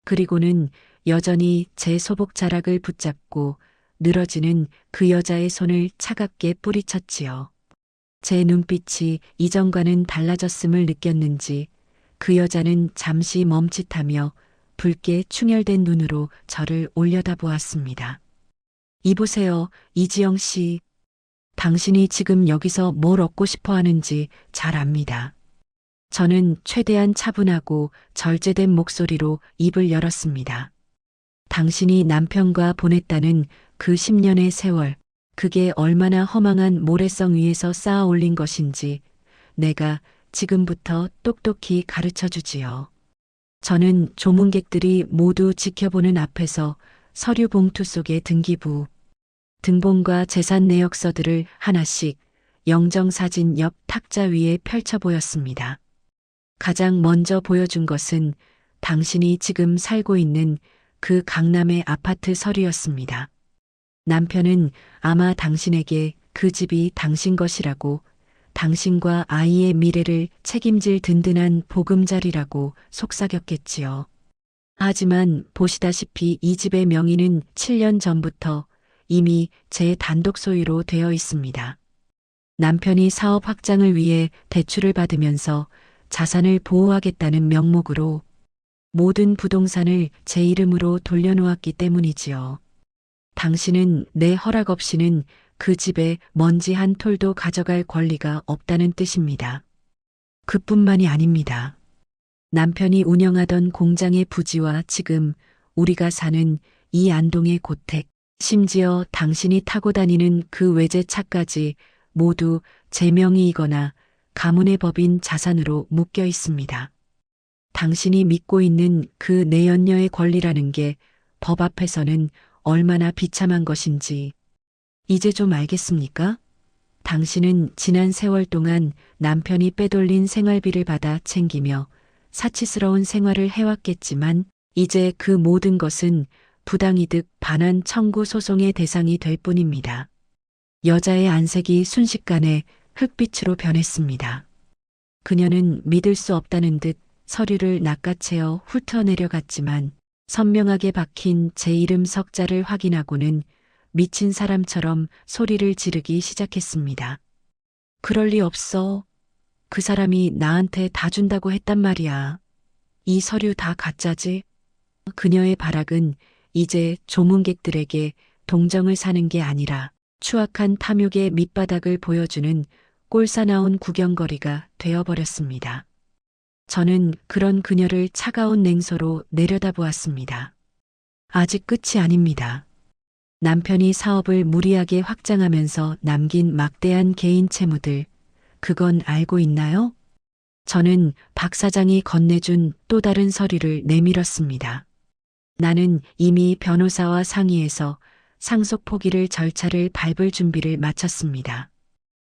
그리고는 여전히 제 소복 자락을 붙잡고 늘어지는 그 여자의 손을 차갑게 뿌리쳤지요. 제 눈빛이 이전과는 달라졌음을 느꼈는지 그 여자는 잠시 멈칫하며 붉게 충혈된 눈으로 저를 올려다보았습니다. 이보세요, 이지영 씨. 당신이 지금 여기서 뭘 얻고 싶어 하는지 잘 압니다. 저는 최대한 차분하고 절제된 목소리로 입을 열었습니다. 당신이 남편과 보냈다는 그 10년의 세월, 그게 얼마나 허망한 모래성 위에서 쌓아 올린 것인지 내가 지금부터 똑똑히 가르쳐 주지요. 저는 조문객들이 모두 지켜보는 앞에서 서류 봉투 속의 등기부, 등본과 재산 내역서들을 하나씩 영정사진 옆 탁자 위에 펼쳐 보였습니다. 가장 먼저 보여준 것은 당신이 지금 살고 있는 그 강남의 아파트 서류였습니다. 남편은 아마 당신에게 그 집이 당신 것이라고, 당신과 아이의 미래를 책임질 든든한 보금자리라고 속삭였겠지요. 하지만 보시다시피 이 집의 명의는 7년 전부터 이미 제 단독 소유로 되어 있습니다. 남편이 사업 확장을 위해 대출을 받으면서 자산을 보호하겠다는 명목으로 모든 부동산을 제 이름으로 돌려놓았기 때문이지요. 당신은 내 허락 없이는 그 집에 먼지 한 톨도 가져갈 권리가 없다는 뜻입니다. 그뿐만이 아닙니다. 남편이 운영하던 공장의 부지와 지금 우리가 사는 이 안동의 고택, 심지어 당신이 타고 다니는 그 외제차까지 모두 제 명의이거나 가문의 법인 자산으로 묶여 있습니다. 당신이 믿고 있는 그 내연녀의 권리라는 게 법 앞에서는 얼마나 비참한 것인지 이제 좀 알겠습니까? 당신은 지난 세월 동안 남편이 빼돌린 생활비를 받아 챙기며 사치스러운 생활을 해왔겠지만 이제 그 모든 것은 부당이득 반환 청구 소송의 대상이 될 뿐입니다. 여자의 안색이 순식간에 흙빛으로 변했습니다. 그녀는 믿을 수 없다는 듯 서류를 낚아채어 훑어내려갔지만 선명하게 박힌 제 이름 석자를 확인하고는 미친 사람처럼 소리를 지르기 시작했습니다. 그럴 리 없어. 그 사람이 나한테 다 준다고 했단 말이야. 이 서류 다 가짜지? 그녀의 발악은 이제 조문객들에게 동정을 사는 게 아니라 추악한 탐욕의 밑바닥을 보여주는 꼴사나운 구경거리가 되어버렸습니다. 저는 그런 그녀를 차가운 냉소로 내려다보았습니다. 아직 끝이 아닙니다. 남편이 사업을 무리하게 확장하면서 남긴 막대한 개인 채무들, 그건 알고 있나요? 저는 박 사장이 건네준 또 다른 서류를 내밀었습니다. 나는 이미 변호사와 상의해서 상속 포기를 절차를 밟을 준비를 마쳤습니다.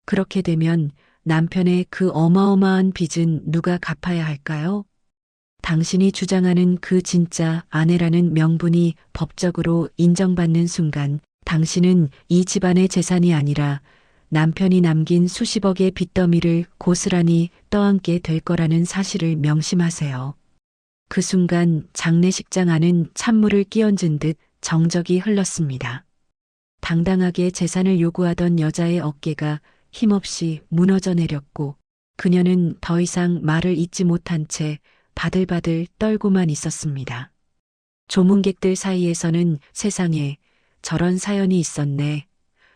그렇게 되면 남편의 그 어마어마한 빚은 누가 갚아야 할까요? 당신이 주장하는 그 진짜 아내라는 명분이 법적으로 인정받는 순간 당신은 이 집안의 재산이 아니라 남편이 남긴 수십억의 빚더미를 고스란히 떠안게 될 거라는 사실을 명심하세요. 그 순간 장례식장 안은 찬물을 끼얹은 듯 정적이 흘렀습니다. 당당하게 재산을 요구하던 여자의 어깨가 힘없이 무너져 내렸고 그녀는 더 이상 말을 잇지 못한 채 바들바들 떨고만 있었습니다. 조문객들 사이에서는 세상에 저런 사연이 있었네.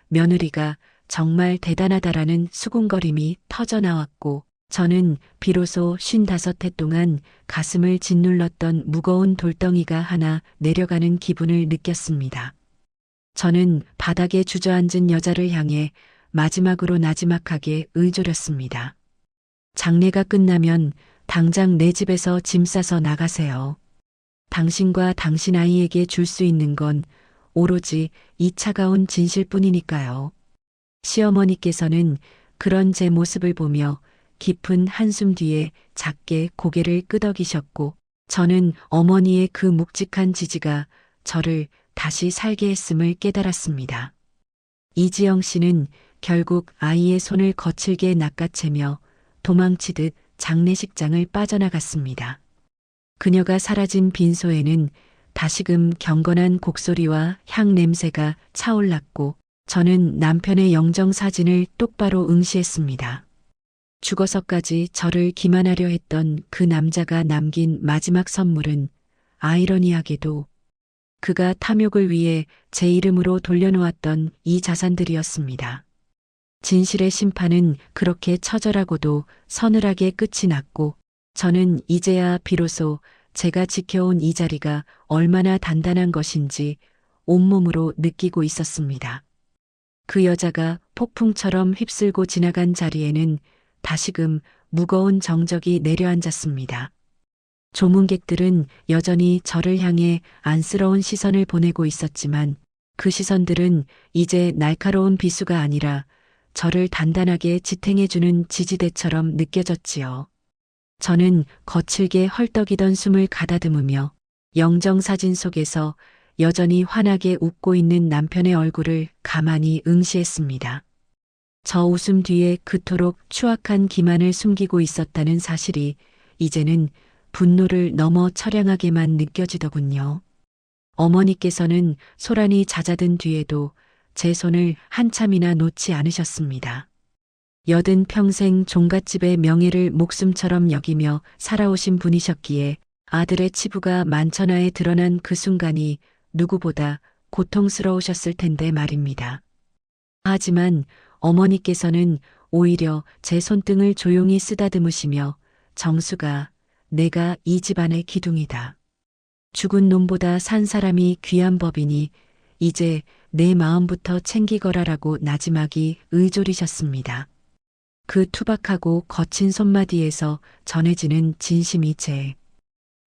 며느리가 정말 대단하다라는 수군거림이 터져나왔고 저는 비로소 55해 동안 가슴을 짓눌렀던 무거운 돌덩이가 하나 내려가는 기분을 느꼈습니다. 저는 바닥에 주저앉은 여자를 향해 마지막으로 나지막하게 의조렸습니다. 장례가 끝나면 당장 내 집에서 짐 싸서 나가세요. 당신과 당신 아이에게 줄 수 있는 건 오로지 이 차가운 진실뿐이니까요. 시어머니께서는 그런 제 모습을 보며 깊은 한숨 뒤에 작게 고개를 끄덕이셨고 저는 어머니의 그 묵직한 지지가 저를 다시 살게 했음을 깨달았습니다. 이지영 씨는 결국 아이의 손을 거칠게 낚아채며 도망치듯 장례식장을 빠져나갔습니다. 그녀가 사라진 빈소에는 다시금 경건한 곡소리와 향 냄새가 차올랐고 저는 남편의 영정 사진을 똑바로 응시했습니다. 죽어서까지 저를 기만하려 했던 그 남자가 남긴 마지막 선물은 아이러니하게도 그가 탐욕을 위해 제 이름으로 돌려놓았던 이 자산들이었습니다. 진실의 심판은 그렇게 처절하고도 서늘하게 끝이 났고 저는 이제야 비로소 제가 지켜온 이 자리가 얼마나 단단한 것인지 온몸으로 느끼고 있었습니다. 그 여자가 폭풍처럼 휩쓸고 지나간 자리에는 다시금 무거운 정적이 내려앉았습니다. 조문객들은 여전히 저를 향해 안쓰러운 시선을 보내고 있었지만 그 시선들은 이제 날카로운 비수가 아니라 저를 단단하게 지탱해주는 지지대처럼 느껴졌지요. 저는 거칠게 헐떡이던 숨을 가다듬으며 영정사진 속에서 여전히 환하게 웃고 있는 남편의 얼굴을 가만히 응시했습니다. 저 웃음 뒤에 그토록 추악한 기만을 숨기고 있었다는 사실이 이제는 분노를 넘어 처량하게만 느껴지더군요. 어머니께서는 소란이 잦아든 뒤에도 제 손을 한참이나 놓지 않으셨습니다. 여든 평생 종갓집의 명예를 목숨처럼 여기며 살아오신 분이셨기에 아들의 치부가 만천하에 드러난 그 순간이 누구보다 고통스러우셨을 텐데 말입니다. 하지만 어머니께서는 오히려 제 손등을 조용히 쓰다듬으시며 정수가 내가 이 집안의 기둥이다. 죽은 놈보다 산 사람이 귀한 법이니 이제 내 마음부터 챙기거라라고 나지막이 의졸이셨습니다. 그 투박하고 거친 손마디에서 전해지는 진심이 제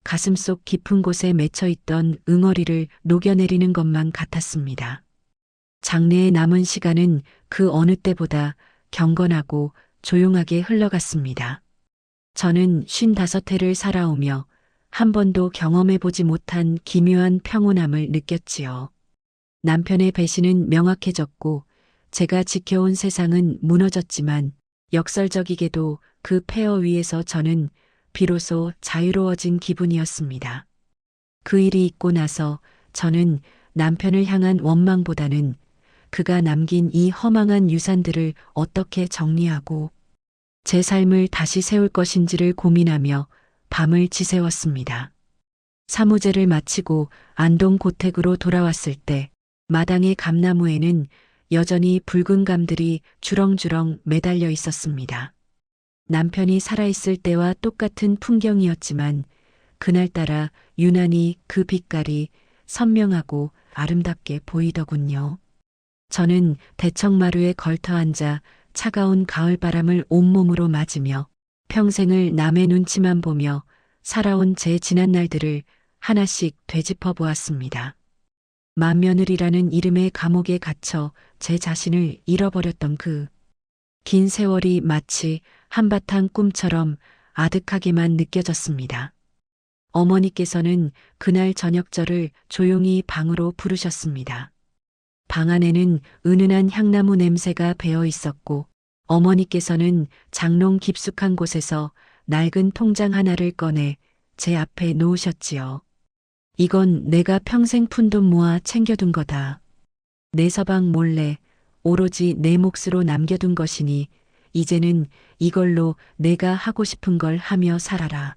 가슴속 깊은 곳에 맺혀있던 응어리를 녹여내리는 것만 같았습니다. 장래의 남은 시간은 그 어느 때보다 경건하고 조용하게 흘러갔습니다. 저는 55해를 살아오며 한 번도 경험해보지 못한 기묘한 평온함을 느꼈지요. 남편의 배신은 명확해졌고 제가 지켜온 세상은 무너졌지만 역설적이게도 그 폐허 위에서 저는 비로소 자유로워진 기분이었습니다. 그 일이 있고 나서 저는 남편을 향한 원망보다는 그가 남긴 이 허망한 유산들을 어떻게 정리하고 제 삶을 다시 세울 것인지를 고민하며 밤을 지새웠습니다. 사무제를 마치고 안동 고택으로 돌아왔을 때 마당의 감나무에는 여전히 붉은 감들이 주렁주렁 매달려 있었습니다. 남편이 살아있을 때와 똑같은 풍경이었지만 그날따라 유난히 그 빛깔이 선명하고 아름답게 보이더군요. 저는 대청마루에 걸터앉아 차가운 가을바람을 온몸으로 맞으며 평생을 남의 눈치만 보며 살아온 제 지난 날들을 하나씩 되짚어 보았습니다. 맏며느리라는 이름의 감옥에 갇혀 제 자신을 잃어버렸던 그 긴 세월이 마치 한바탕 꿈처럼 아득하게만 느껴졌습니다. 어머니께서는 그날 저녁 저를 조용히 방으로 부르셨습니다. 방 안에는 은은한 향나무 냄새가 배어 있었고 어머니께서는 장롱 깊숙한 곳에서 낡은 통장 하나를 꺼내 제 앞에 놓으셨지요. 이건 내가 평생 푼돈 모아 챙겨둔 거다. 내 서방 몰래 오로지 내 몫으로 남겨둔 것이니 이제는 이걸로 내가 하고 싶은 걸 하며 살아라.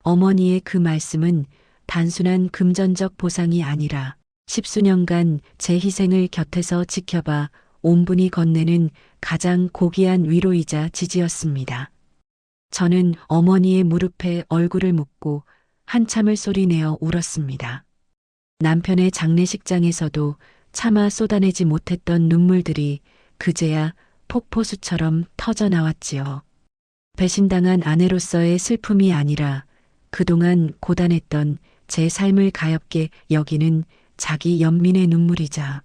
어머니의 그 말씀은 단순한 금전적 보상이 아니라 십수년간 제 희생을 곁에서 지켜봐 온분이 건네는 가장 고귀한 위로이자 지지였습니다. 저는 어머니의 무릎에 얼굴을 묻고 한참을 소리내어 울었습니다. 남편의 장례식장에서도 차마 쏟아내지 못했던 눈물들이 그제야 폭포수처럼 터져 나왔지요. 배신당한 아내로서의 슬픔이 아니라 그동안 고단했던 제 삶을 가엾게 여기는 자기 연민의 눈물이자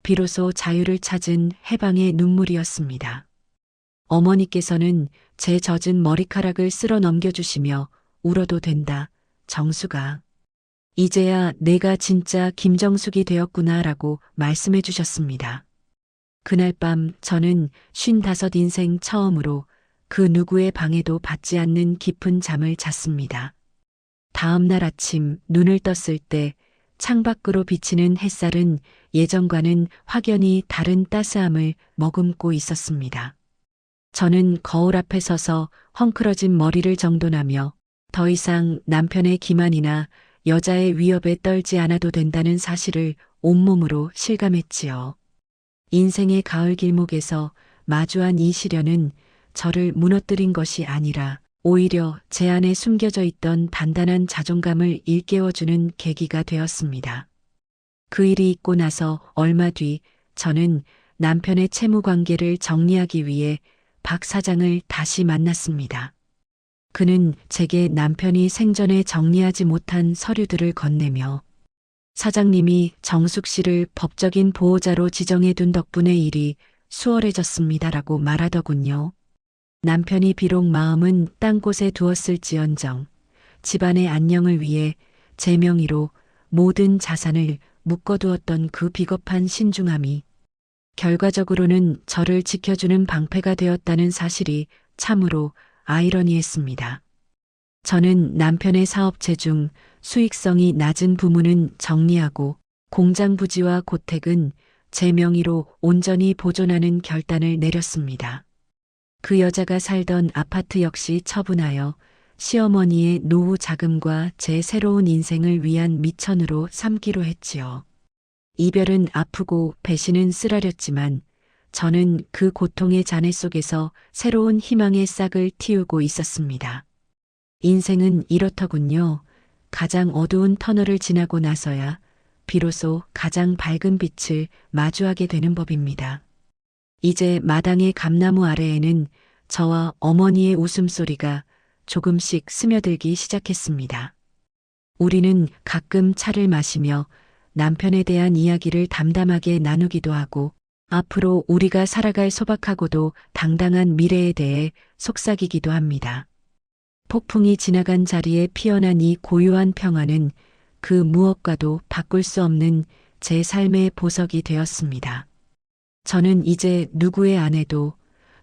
비로소 자유를 찾은 해방의 눈물이었습니다. 어머니께서는 제 젖은 머리카락을 쓸어 넘겨주시며 울어도 된다, 정수가. 이제야 내가 진짜 김정숙이 되었구나라고 말씀해 주셨습니다. 그날 밤 저는 55 인생 처음으로 그 누구의 방해도 받지 않는 깊은 잠을 잤습니다. 다음 날 아침 눈을 떴을 때 창밖으로 비치는 햇살은 예전과는 확연히 다른 따스함을 머금고 있었습니다. 저는 거울 앞에 서서 헝클어진 머리를 정돈하며 더 이상 남편의 기만이나 여자의 위협에 떨지 않아도 된다는 사실을 온몸으로 실감했지요. 인생의 가을 길목에서 마주한 이 시련은 저를 무너뜨린 것이 아니라 오히려 제 안에 숨겨져 있던 단단한 자존감을 일깨워주는 계기가 되었습니다. 그 일이 있고 나서 얼마 뒤 저는 남편의 채무 관계를 정리하기 위해 박 사장을 다시 만났습니다. 그는 제게 남편이 생전에 정리하지 못한 서류들을 건네며 사장님이 정숙 씨를 법적인 보호자로 지정해 둔 덕분에 일이 수월해졌습니다라고 말하더군요. 남편이 비록 마음은 딴 곳에 두었을지언정 집안의 안녕을 위해 제 명의로 모든 자산을 묶어두었던 그 비겁한 신중함이 결과적으로는 저를 지켜주는 방패가 되었다는 사실이 참으로 아이러니했습니다. 저는 남편의 사업체 중 수익성이 낮은 부문은 정리하고 공장 부지와 고택은 제 명의로 온전히 보존하는 결단을 내렸습니다. 그 여자가 살던 아파트 역시 처분하여 시어머니의 노후 자금과 제 새로운 인생을 위한 미천으로 삼기로 했지요. 이별은 아프고 배신은 쓰라렸지만 저는 그 고통의 잔해 속에서 새로운 희망의 싹을 틔우고 있었습니다. 인생은 이렇더군요. 가장 어두운 터널을 지나고 나서야 비로소 가장 밝은 빛을 마주하게 되는 법입니다. 이제 마당의 감나무 아래에는 저와 어머니의 웃음소리가 조금씩 스며들기 시작했습니다. 우리는 가끔 차를 마시며 남편에 대한 이야기를 담담하게 나누기도 하고 앞으로 우리가 살아갈 소박하고도 당당한 미래에 대해 속삭이기도 합니다. 폭풍이 지나간 자리에 피어난 이 고요한 평화는 그 무엇과도 바꿀 수 없는 제 삶의 보석이 되었습니다. 저는 이제 누구의 아내도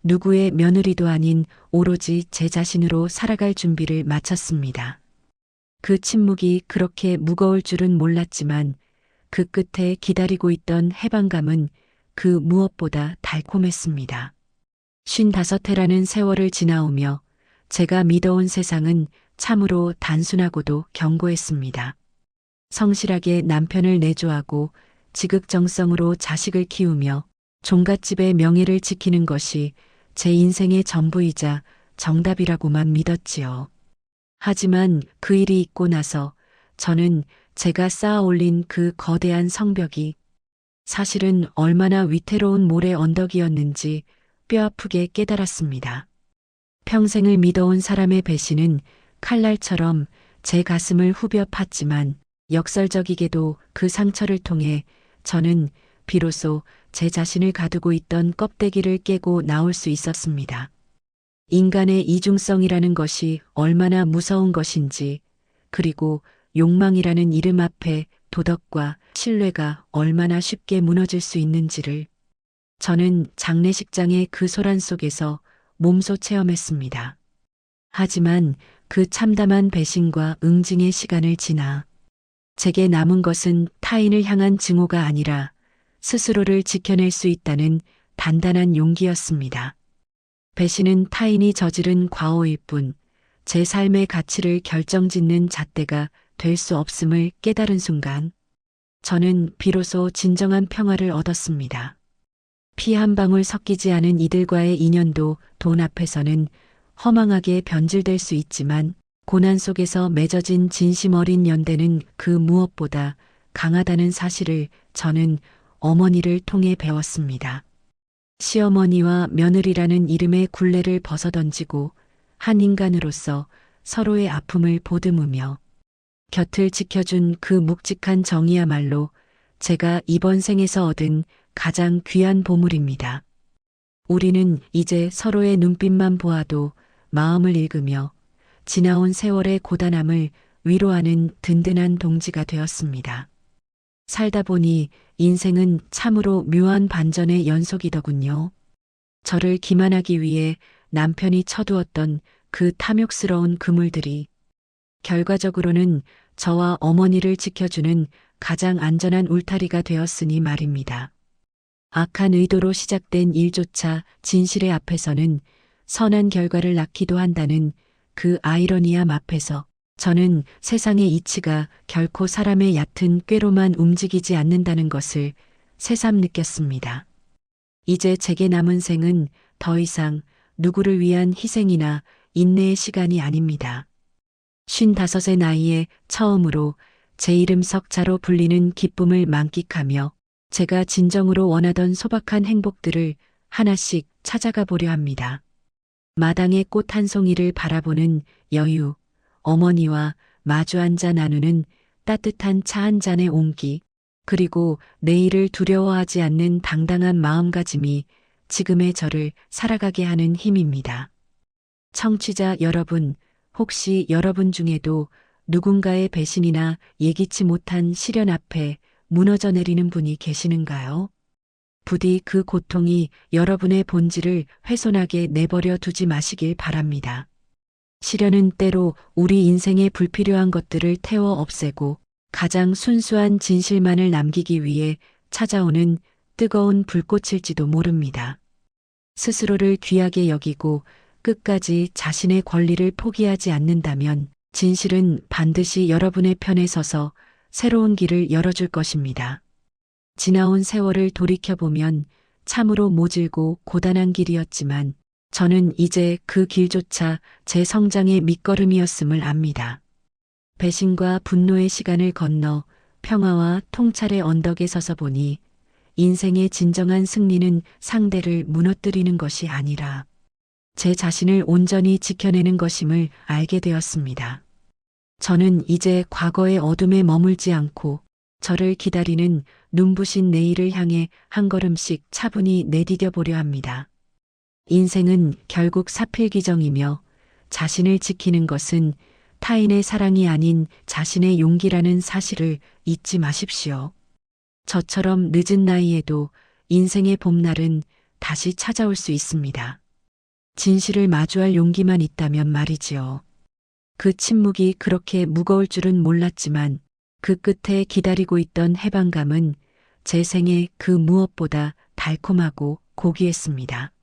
누구의 며느리도 아닌 오로지 제 자신으로 살아갈 준비를 마쳤습니다. 그 침묵이 그렇게 무거울 줄은 몰랐지만 그 끝에 기다리고 있던 해방감은 그 무엇보다 달콤했습니다. 55해라는 세월을 지나오며 제가 믿어온 세상은 참으로 단순하고도 견고했습니다. 성실하게 남편을 내조하고 지극정성으로 자식을 키우며 종갓집의 명예를 지키는 것이 제 인생의 전부이자 정답이라고만 믿었지요. 하지만 그 일이 있고 나서 저는 제가 쌓아 올린 그 거대한 성벽이 사실은 얼마나 위태로운 모래 언덕이었는지 뼈아프게 깨달았습니다. 평생을 믿어온 사람의 배신은 칼날처럼 제 가슴을 후벼 팠지만 역설적이게도 그 상처를 통해 저는 비로소 제 자신을 가두고 있던 껍데기를 깨고 나올 수 있었습니다. 인간의 이중성이라는 것이 얼마나 무서운 것인지, 그리고 욕망이라는 이름 앞에 도덕과 신뢰가 얼마나 쉽게 무너질 수 있는지를 저는 장례식장의 그 소란 속에서 몸소 체험했습니다. 하지만 그 참담한 배신과 응징의 시간을 지나 제게 남은 것은 타인을 향한 증오가 아니라 스스로를 지켜낼 수 있다는 단단한 용기였습니다. 배신은 타인이 저지른 과오일 뿐, 제 삶의 가치를 결정짓는 잣대가 될 수 없음을 깨달은 순간, 저는 비로소 진정한 평화를 얻었습니다. 피 한 방울 섞이지 않은 이들과의 인연도 돈 앞에서는 허망하게 변질될 수 있지만, 고난 속에서 맺어진 진심 어린 연대는 그 무엇보다 강하다는 사실을 저는 어머니를 통해 배웠습니다. 시어머니와 며느리라는 이름의 굴레를 벗어던지고 한 인간으로서 서로의 아픔을 보듬으며 곁을 지켜준 그 묵직한 정이야말로 제가 이번 생에서 얻은 가장 귀한 보물입니다. 우리는 이제 서로의 눈빛만 보아도 마음을 읽으며 지나온 세월의 고단함을 위로하는 든든한 동지가 되었습니다. 살다 보니 인생은 참으로 묘한 반전의 연속이더군요. 저를 기만하기 위해 남편이 쳐두었던 그 탐욕스러운 그물들이 결과적으로는 저와 어머니를 지켜주는 가장 안전한 울타리가 되었으니 말입니다. 악한 의도로 시작된 일조차 진실의 앞에서는 선한 결과를 낳기도 한다는 그 아이러니함 앞에서 저는 세상의 이치가 결코 사람의 얕은 꾀로만 움직이지 않는다는 것을 새삼 느꼈습니다. 이제 제게 남은 생은 더 이상 누구를 위한 희생이나 인내의 시간이 아닙니다. 55의 나이에 처음으로 제 이름 석자로 불리는 기쁨을 만끽하며 제가 진정으로 원하던 소박한 행복들을 하나씩 찾아가 보려 합니다. 마당의 꽃 한 송이를 바라보는 여유, 어머니와 마주 앉아 나누는 따뜻한 차 한 잔의 온기, 그리고 내일을 두려워하지 않는 당당한 마음가짐이 지금의 저를 살아가게 하는 힘입니다. 청취자 여러분, 혹시 여러분 중에도 누군가의 배신이나 예기치 못한 시련 앞에 무너져 내리는 분이 계시는가요? 부디 그 고통이 여러분의 본질을 훼손하게 내버려 두지 마시길 바랍니다. 시련은 때로 우리 인생의 불필요한 것들을 태워 없애고 가장 순수한 진실만을 남기기 위해 찾아오는 뜨거운 불꽃일지도 모릅니다. 스스로를 귀하게 여기고 끝까지 자신의 권리를 포기하지 않는다면 진실은 반드시 여러분의 편에 서서 새로운 길을 열어줄 것입니다. 지나온 세월을 돌이켜보면 참으로 모질고 고단한 길이었지만 저는 이제 그 길조차 제 성장의 밑거름이었음을 압니다. 배신과 분노의 시간을 건너 평화와 통찰의 언덕에 서서 보니 인생의 진정한 승리는 상대를 무너뜨리는 것이 아니라 제 자신을 온전히 지켜내는 것임을 알게 되었습니다. 저는 이제 과거의 어둠에 머물지 않고 저를 기다리는 눈부신 내일을 향해 한 걸음씩 차분히 내디뎌 보려 합니다. 인생은 결국 사필귀정이며 자신을 지키는 것은 타인의 사랑이 아닌 자신의 용기라는 사실을 잊지 마십시오. 저처럼 늦은 나이에도 인생의 봄날은 다시 찾아올 수 있습니다. 진실을 마주할 용기만 있다면 말이지요. 그 침묵이 그렇게 무거울 줄은 몰랐지만 그 끝에 기다리고 있던 해방감은 제 생에 그 무엇보다 달콤하고 고귀했습니다.